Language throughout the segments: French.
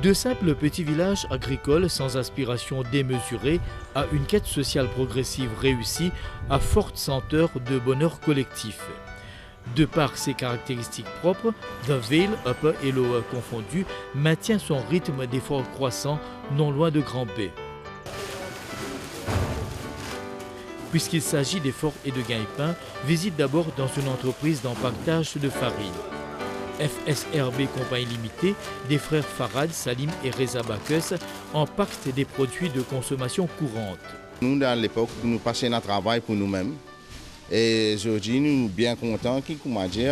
De simples petits villages agricoles sans aspiration démesurée à une quête sociale progressive réussie à forte senteur de bonheur collectif. De par ses caractéristiques propres, The Vale, Upper et Lower confondus, maintient son rythme d'effort croissant non loin de Grand Bay. Puisqu'il s'agit d'efforts et de gagne-pain, visite d'abord dans une entreprise d'empaquetage de farine. FSRB Compagnie Limitée, des frères Farad, Salim et Reza Bakes empaquetent des produits de consommation courante. Nous, dans l'époque, nous passions notre travail pour nous-mêmes. Et aujourd'hui, nous sommes bien contents que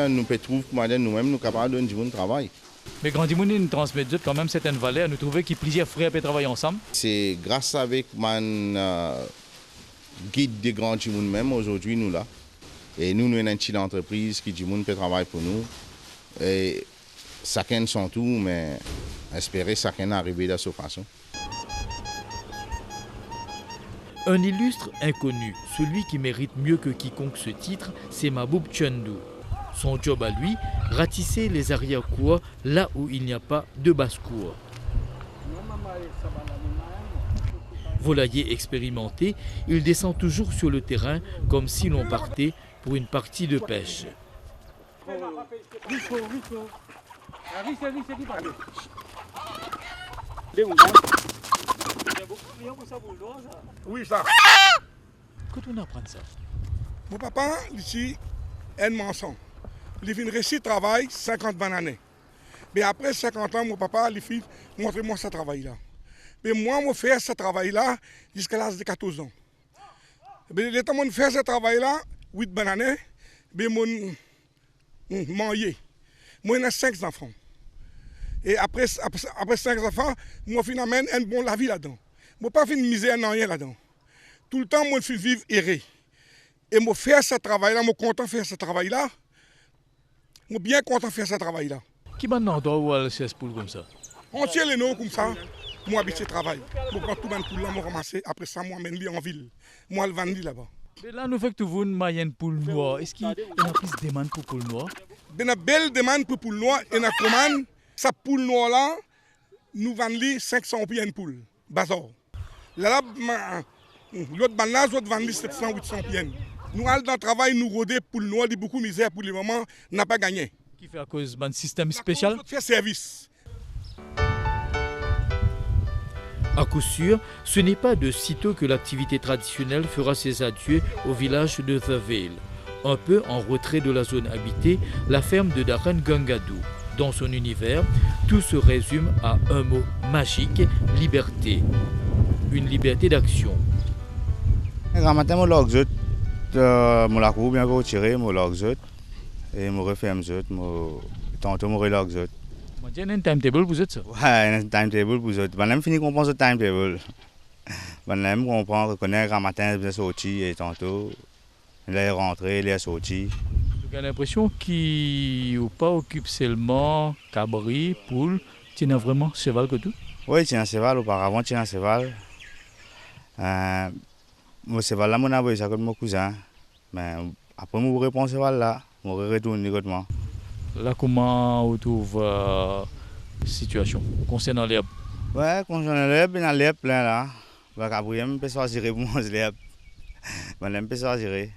nous pouvons trouver nous-mêmes nous capables de donner du travail. Mais Grandimouni nous transmet quand même certaines valeurs. Nous trouvons que plusieurs frères peuvent travailler ensemble. C'est grâce avec mon guide de Grandimouni même aujourd'hui nous là. Et nous avons une petite entreprise qui peut travailler pour nous. Et chacun son tout, mais espérer chacun arriver de cette façon. Un illustre inconnu, celui qui mérite mieux que quiconque ce titre, c'est Maboub Tchendou. Son job à lui, ratisser les arrière-cours là où il n'y a pas de basse-cour. Volailler expérimenté, il descend toujours sur le terrain comme si l'on partait pour une partie de pêche. Oui, ça. Quand on apprend ça? Mon papa, ici, est un maçon. Il vient réussir travail 50 années. Mais après 50 ans, mon papa, il fait montrez-moi ce travail-là. Mais moi, je fais ce travail-là jusqu'à l'âge de 14 ans. Mais le temps que je fais ce travail-là, 8 années, je mange. Moi, j'ai 5 enfants. Et après 5 enfants, moi, finalement, un bon la vie là-dedans. Je ne pas faire une misère non rien là-dedans. Tout le temps, moi, je suis vivre erré. Et je fais ce travail-là, je suis content de faire ce travail-là. Je suis bien content de faire ce travail-là. Qui maintenant doit aller chez Spoul comme ça? On tient les noms comme ça. Moi, je travaille. Je prends tout le monde là, je ramasse. Après ça, moi, je mène en ville. Moi, je vends là-bas. Mais là, nous faisons que vous une poule noire. Est-ce qu'il y a plus de demande pour poule noire? Il y a une belle demande pour poule noire. Et une commande, cette poule noire-là, nous vendons 500 pieds une poule. Bazar. Là, l'autre banane, l'autre vendent 700, 800 pieds. Nous allons dans le travail, nous rôder poule noire, il y a beaucoup de misère pour le moment, n'a pas gagné. Qui fait à cause d'un système spécial? Fait service. À coup sûr, ce n'est pas de sitôt que l'activité traditionnelle fera ses adieux au village de The Vale. Un peu en retrait de la zone habitée, la ferme de Darren Gangadou. Dans son univers, tout se résume à un mot magique, liberté. Une liberté d'action. Un matin, je l'ai je la cours bien retiré, je l'ai et je refais tantôt je relaxe. Il y a un timetable pour ça? Oui, un timetable pour ça. Je finis de comprendre ce timetable. Je comprends, reconnaître un matin, je suis sorti et tantôt, il est rentré, il est sorti. J'ai l'impression qu'il n'a pas occupé seulement cabri, poule, tu as vraiment cheval que tout? Oui, tu as un cheval, auparavant tu as un cheval. Mon cheval là, mon abri, ça comme mon cousin. Mais après, je réponds au cheval là, je retourne directement. Là, comment on trouve la situation concernant l'herbe? Oui, concernant l'herbe, il y a l'herbe plein là. Après, je peux choisir pour manger l'herbe. Je peux choisir.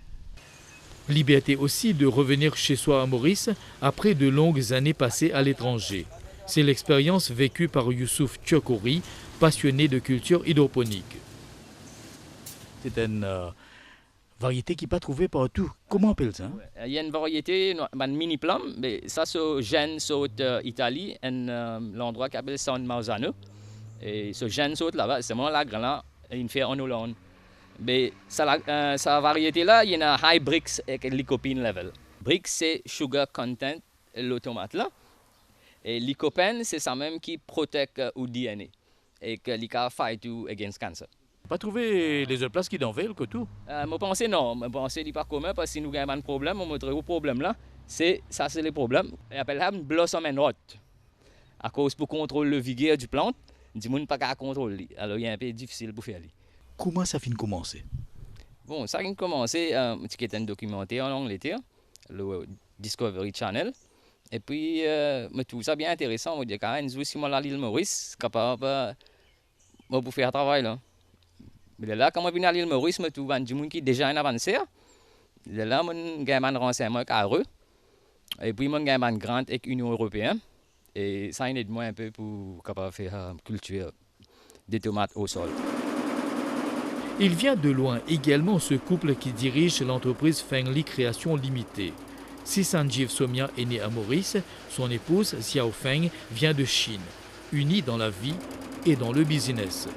Liberté aussi de revenir chez soi à Maurice après de longues années passées à l'étranger. C'est l'expérience vécue par Youssouf Tchokori, passionné de culture hydroponique. C'est une variété qui n'est pas trouvée partout. Comment on appelle ça? Il y a une variété, une mini-plum, mais ça c'est Gênes saute Italie, l'endroit qui s'appelle San Marzano. Et ce Gênes saute là-bas, c'est vraiment la grande, il fait en Hollande. Mais sa variété-là, il y a un high brix et lycopene level. Brix, c'est sugar content, le tomate là. Et lycopene, c'est ça même qui protège le DNA et que il fight against cancer. Pas trouvé les autres places qui dans Vale que tout? Je pense non, je pense que ce n'est pas commun parce que si nous avons un problème, on montre le problème là. C'est le problème. On appelle ça une blossom and rot. À cause pour contrôler le vigueur du plante, du monde pas qu'à contrôler. Alors il est un peu difficile pour faire. Comment ça finit de commencer? Bon, ça a commencé, c'est un documentaire en Angleterre, le Discovery Channel. Et puis, je trouve ça bien intéressant. Je dis, quand même, si moi, à l'île Maurice, capable de faire un travail. Là. Mais là, quand je viens à l'île Maurice, je trouve des gens qui déjà avancé. Là, je gagne un renseignement avec eux. Et puis, je gagne un grant avec l'Union européenne. Et ça aide moi un peu pour capable faire culture des tomates au sol. Il vient de loin également ce couple qui dirige l'entreprise Fengli Création Limitée. Si Sanjeev Somia est né à Maurice, son épouse Xiao Feng vient de Chine, unis dans la vie et dans le business.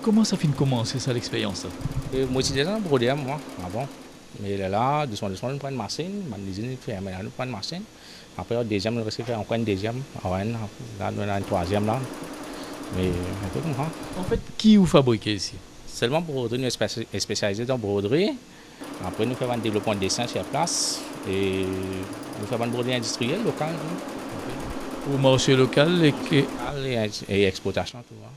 Comment ça finit commencer ça l'expérience? Moi aussi déjà brodé moi avant. Mais là, doucement, je prends une machine, je prends une machine. Après, le deuxième, je vais faire encore une deuxième, là, une troisième là. Mais un peu comme ça. En fait, qui vous fabriquez ici? Seulement broderie, nous sommes spécialisés dans broderie. Après, nous faisons un développement de dessin sur place et nous faisons une broderie industrielle locale. Au marché local Et exportation, tout ça.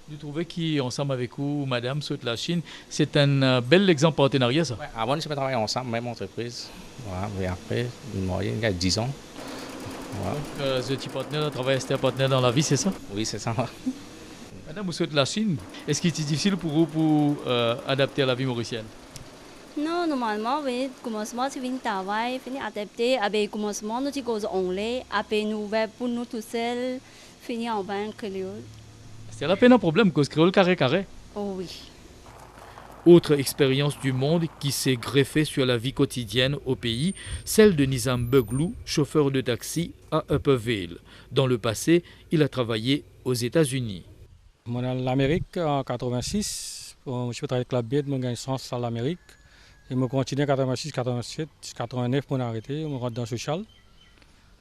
Vous trouvez qu'ensemble avec vous, madame, sur la Chine, c'est un bel exemple de partenariat, ça? Ouais, avant, nous avons travaillé ensemble, même entreprise. Voilà, mais après, il y a 10 ans. Voilà. Donc, ce petit partenaire travaille avec un partenaire dans la vie, c'est ça? Oui, c'est ça. Madame, vous souhaitez la Chine. Est-ce qu'il est difficile pour vous pour adapter à la vie mauricienne? Non, normalement, oui, commencement, c'est un travail, fini adapté. Après commencement, nous avons anglais. Après, nous pour nous tout seuls, fini en bain créole. C'est la peine un problème, cause créole carré. Oh oui. Autre expérience du monde qui s'est greffée sur la vie quotidienne au pays, celle de Nizam Beglou, chauffeur de taxi à Upperville. Dans le passé, il a travaillé aux États-Unis. Moi, en Amérique, en 86, je suis travaillé avec la BIED, je gagne sens à l'Amérique. Et je continue en 86, 87, 89 pour arrêter, je rentre dans le social.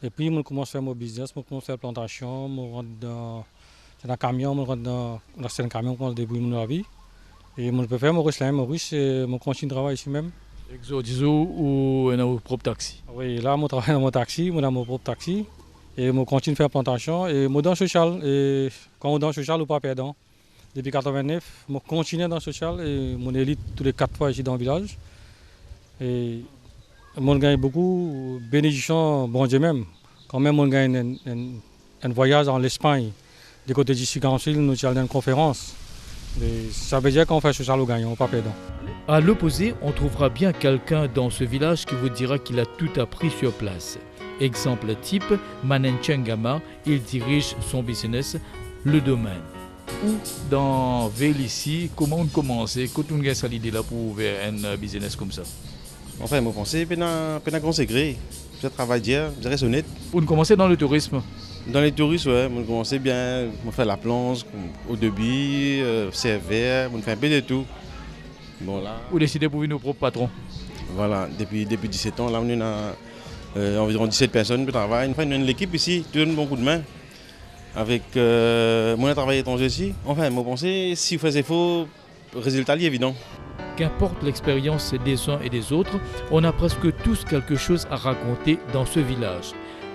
Et puis, je commence à faire mon business, je commence à faire la plantation, je rentre dans un camion, je rentre dans un camion pour débrouiller mon vie. Et je peux faire Maurice, je continue de travailler ici même. Exodizo ou dans vos propres taxis? Oui, là, je travaille dans mon taxi, je dans mon propre taxi. Et je continue de faire plantation et je suis dans le social. Et quand on est dans le social, on ne pas perdant. Depuis 89, je continue dans le social et je élite tous les 4 fois ici dans le village. Et je gagne beaucoup de bénédictions, bon Dieu même. Quand même, on gagne un voyage en Espagne. Du côté d'ici, nous allons à une conférence. Et ça veut dire qu'on fait social, on gagne, on ne pas perdant. À l'opposé, on trouvera bien quelqu'un dans ce village qui vous dira qu'il a tout appris sur place. Exemple type, Manen Chengama, il dirige son business, le domaine. Ou dans Ville ici, comment on commence? Quand on a cette idée là pour ouvrir un business comme ça? Enfin, je pense que c'est conségré. Je travaille bien, je reste honnête. On commence dans le tourisme? Dans les touristes, ouais, on commence bien, on fait la planche, au débit, serveur, on fait un peu de tout. Bon, là, Ou décider pour nos propres patrons? voilà, depuis 17 ans, là, on a environ 17 personnes qui travaillent. Enfin, on a l'équipe ici, tout donne un bon coup de main. Avec mon travail étranger ici. Enfin, je pense que si vous faites faux, le résultat est évident. Qu'importe l'expérience des uns et des autres, on a presque tous quelque chose à raconter dans ce village.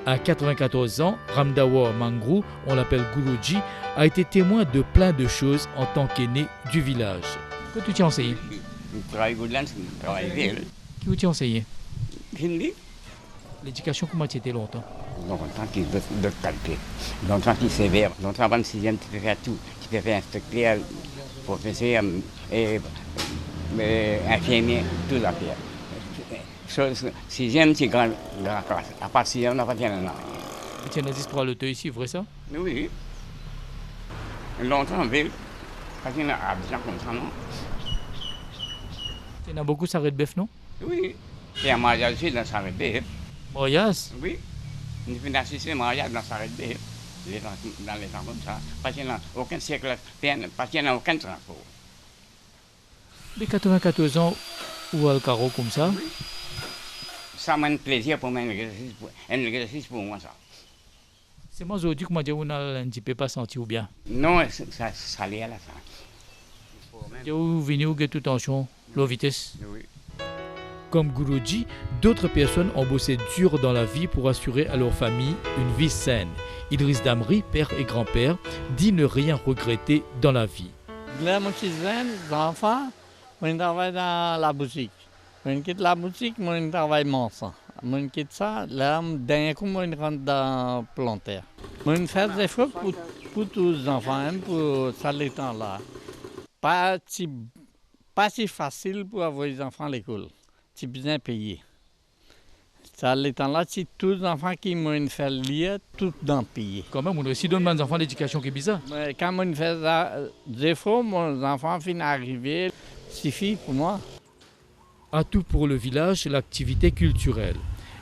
À 94 ans, Ramdawa Mangrou, on l'appelle Guruji, a été témoin de plein de choses en tant qu'aîné du village. Que tu t'y enseigné? Je travaille Goodlands, je travaille ville. Qui vous t'y enseigné? Hindi. L'éducation, comment tu étais longtemps? Longtemps qui est de qualité, longtemps qui est sévère. Longtemps avant le 6e, tu peux faire tout. Tu peux faire inspecteur, professeur et infirmier, tout à fait. 6e, c'est grande classe. À part 6e, on n'a pas de rien. Tu as des histoires de ici, vrai ça? Oui. Longtemps en ville. Parce qu'il y a Abidjan comme ça, non? Tu as beaucoup sarrêt de bœuf, non? Oui. Et un mariage aussi dans sa rébé. Mariage? Oui. Nous venons d'assister à un mariage dans sa rébé. Dans les temps comme ça. Parce qu'il n'y a aucun siècle, parce qu'il n'y a aucun transport. De 94 ans, ou à carreau comme ça? Oui. Ça m'a un plaisir pour moi, un exercice pour moi, ça. C'est moi aujourd'hui que je dis un petit peu pas senti ou bien? Non, ça allait à la fin. Vous venez au tout tension, la vitesse? Oui. Comme Guruji, d'autres personnes ont bossé dur dans la vie pour assurer à leur famille une vie saine. Idriss Damri, père et grand-père, dit ne rien regretter dans la vie. Là, moi, je suis jeune, enfant, je travaille dans la boutique. Je quitte la boutique, je travaille mon sang. Je quitte ça, là, d'un coup, je rentre dans plantaire. Je fais des efforts pour tous les enfants, pour ça les temps là. Pas si facile pour avoir les enfants à l'école. C'est bien payé. Ça les temps là, si tous les enfants qui m'ont fait lire, tout dans payé. Quand même, on a aussi donné aux enfants l'éducation qui est bizarre. Mais quand on fait des efforts, mon enfant finit d'arriver, suffit pour moi. Atout pour le village, l'activité culturelle.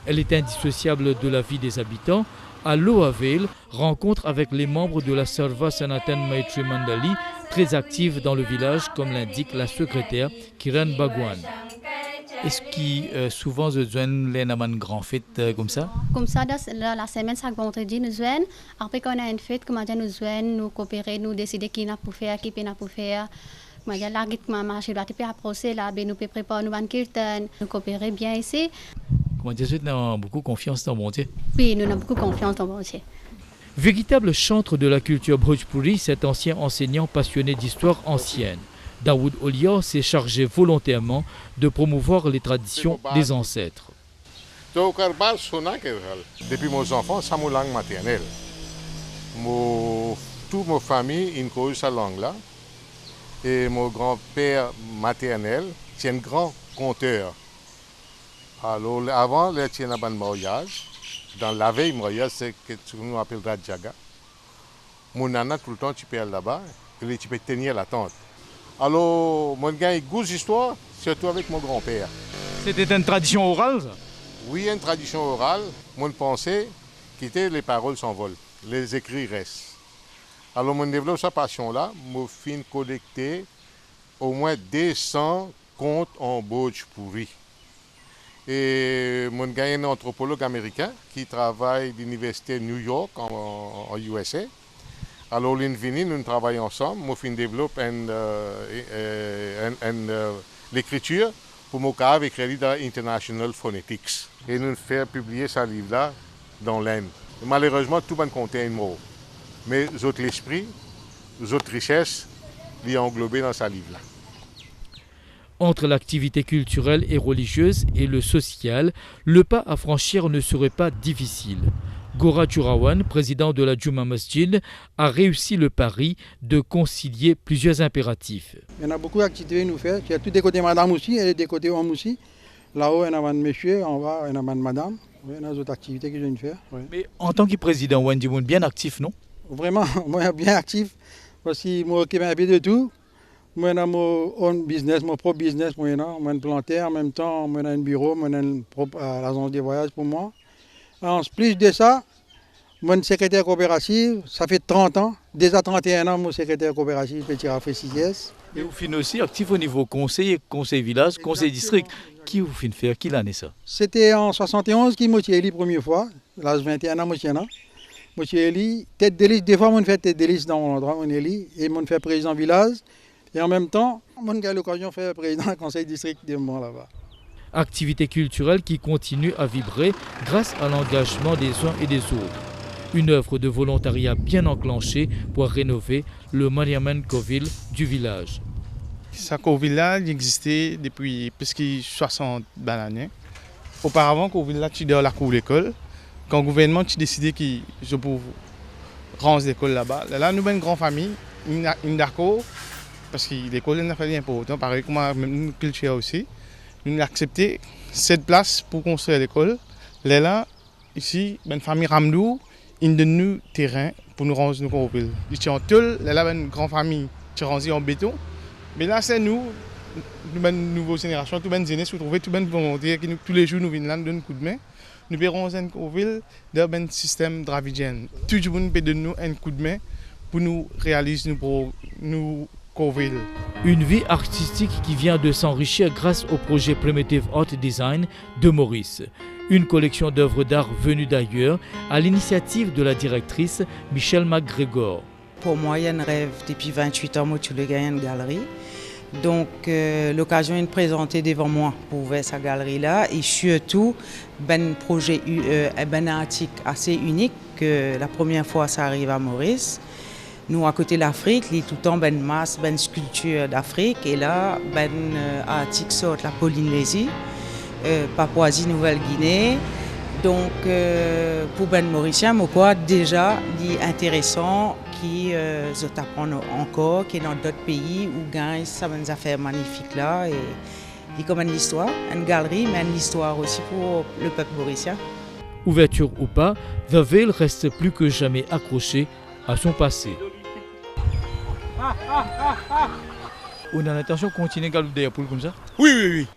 Elle est indissociable de la vie des habitants. À Loavale, rencontre avec les membres de la Sarva Sanatan Maitri Mandali, très active dans le village, comme l'indique la secrétaire Kiran Bhagwan. Est-ce que souvent vous joignent les grandes fêtes comme ça? Comme ça, la semaine, chaque vendredi, nous joignons. Après qu'on a une fête, comment dire, nous joignons, nous coopérer, nous décider qui n'a pas faire, qui n'a pas faire. Comment dire, la guide maman, je dois te approcher là, nous préparer nous kirtan, nous coopérer bien ici. Comment dire, nous avons beaucoup confiance dans mon Dieu. Oui, nous avons beaucoup confiance dans mon Dieu. Véritable chantre de la culture Bhojpuri, cet ancien enseignant passionné d'histoire ancienne. Daoud Olia s'est chargé volontairement de promouvoir les traditions des ancêtres. Depuis mes enfants, c'est ma langue maternelle. Toute ma famille a cette langue-là. Et mon grand-père maternel, c'est un grand conteur. Alors, avant, il y avait un mariage. Dans la veille mariage, c'est ce qu'on appelle Rajaga. Mon nana, tout le temps, tu peux aller là-bas et tu peux tenir la tente. Alors, mon gars, il goûte l'histoire, surtout avec mon grand-père. C'était une tradition orale, ça? Oui, une tradition orale. Mon pensée, quitter les paroles s'envolent, les écrits restent. Alors, mon développe sa passion-là, mon fin collecter au moins 200 contes en Bhojpuri. Et mon gars est un anthropologue américain qui travaille à l'université de New York en USA. Alors, nous travaillons ensemble. Moi, je développe l'écriture pour mon cas avec l'écriture International Phonetics. Et nous faisons publier ce livre-là dans l'Inde. Malheureusement, tout le monde contient un mot. Mais l'esprit, les autres richesses, les englobées dans ce livre-là. Entre l'activité culturelle et religieuse et le social, le pas à franchir ne serait pas difficile. Gora Churawan, président de la Juma Masjid, a réussi le pari de concilier plusieurs impératifs. Il y a beaucoup d'activités à nous faire. Il y a tous des côtés madame aussi et des côtés homme aussi. Là-haut, il y a un monsieur, en bas, il y a une madame. Il y a d'autres activités que je viens de faire. Oui. Mais en tant que président, Wendy Moon, bien actif, non? Vraiment, moi, je suis bien actif. Parce que moi, je m'occupe de tout. Moi, j'ai mon own business, mon propre business. Moi, j'ai planté en même temps, moi, j'ai un bureau, moi, j'ai une propre agence de voyage pour moi. En plus de ça, moi, je suis secrétaire coopératif, ça fait 30 ans. Déjà 31 ans, moi, secrétaire coopératif, Petit Rafé 6S. Et vous finissez aussi actif au niveau conseil village, conseil district. Qui vous finissez faire? Qui l'année ça? C'était en 71 qui m'a élu la première fois. Là, 21 ans, moi, je suis élu tête de liste. Des fois, je fais tête de liste dans mon endroit, on est élu. Et je fais président village. Et en même temps, j'ai eu l'occasion de faire président du conseil district de moi là-bas. Activité culturelle qui continue à vibrer grâce à l'engagement des uns et des autres. Une œuvre de volontariat bien enclenchée pour rénover le monument Coville du village. Ce Coville-là existait depuis presque 60 années. Auparavant, Coville-là, tu dans la cour de l'école. Quand le gouvernement a décidé que je pouvais rendre l'école là-bas, là, nous avons une grande famille, une d'accord, parce que l'école n'a pas important, pareil comme une culture aussi. Nous avons accepté cette place pour construire l'école. Là, ici, une famille Ramdou, une de nous terrain pour nous rendre nos Coville. Ici en Tulle, là, une grande famille qui est rendue en béton. Mais là, c'est nous, une nouvelle génération, toutes les jeunesse, nous trouvons toutes les volontaires qui tous les jours nous viennent là, nous donnent un coup de main. Nous verrons un Coville dans un système dravidien. Tout le monde peut donner un coup de main pour nous réaliser nos Coville. Une vie artistique qui vient de s'enrichir grâce au projet Primitive Art Design de Maurice. Une collection d'œuvres d'art venues d'ailleurs à l'initiative de la directrice Michelle McGregor. Pour moi, il y a un rêve depuis 28 ans, moi, tu le gagnes une galerie. Donc, l'occasion est de présenter devant moi pour ouvrir sa galerie-là. Et surtout, un projet artistique assez unique, que la première fois, ça arrive à Maurice. Nous, à côté de l'Afrique, il y a tout le temps une masse, une sculpture d'Afrique. Et là, artistique sort de la Polynésie. Papouasie-Nouvelle-Guinée. Donc, pour Ben Mauricien, moi, déjà, c'est intéressant qui apprend encore, qui est dans d'autres pays où gagne ça des affaires magnifiques là. Et il comme une histoire, une galerie, mais une histoire aussi pour le peuple mauricien. Ouverture ou pas, The Veil reste plus que jamais accroché à son passé. On a l'intention de continuer à galouper des poules comme ça? Oui, oui, oui.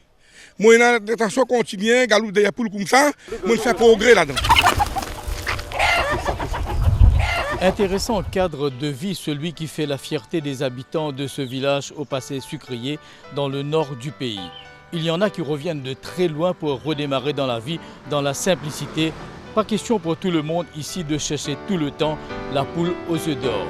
Moi, j'ai l'intention de continuer à galouper des poules comme ça. Moi, je fais progrès là-dedans. Intéressant cadre de vie, celui qui fait la fierté des habitants de ce village au passé sucrier dans le nord du pays. Il y en a qui reviennent de très loin pour redémarrer dans la vie, dans la simplicité. Pas question pour tout le monde ici de chercher tout le temps la poule aux œufs d'or.